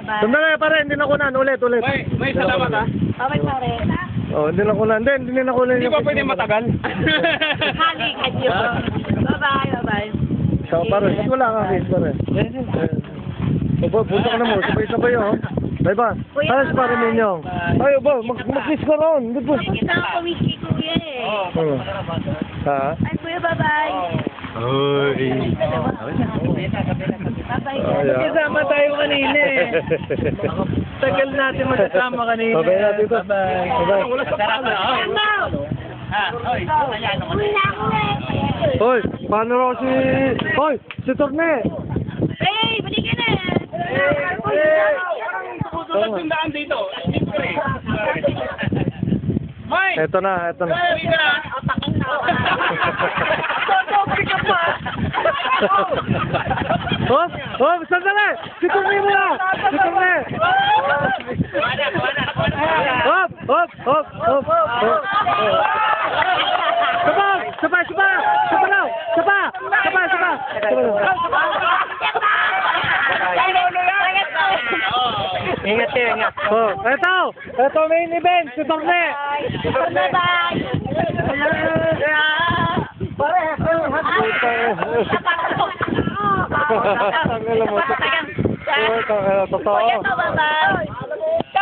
bye-bye. Sandali, pare, hindi na kunan. Ulit. May salamat ha. Okay, pare. Oh, hindi na kunan. Hindi na kunan. Hindi ba pwede matagal? Halik at yun. Bye-bye, bye-bye. So, pare, wala kang case, pare. Punta ka na mo. Sabay-sabay, oh. Bye-bye. Para si pare Minyong. Ay, ba, mag-kiss ka ron. Hindi po. Kita ang kumiki, kuya eh. Ha? Ay, kuya, bye-bye. Uy. Bye-bye. Magkasama tayo kanina eh. Tagal natin magkasama kanina. Babay natin ito. Bye-bye. Hoy, paano raw si... Hoy, si Torne. Hey, balik ka na. Tutulad yung daan dito. Mike! Eto na. Uwi ka na. Totopi ka pa! Oh, sandali! Si Torne mo na! Si Torne! Hop! Ingat kayo, ingat. Oh, eto main event, si Torne! Bye-bye. Tanggal mo. Totoo. Kuya, bye-bye.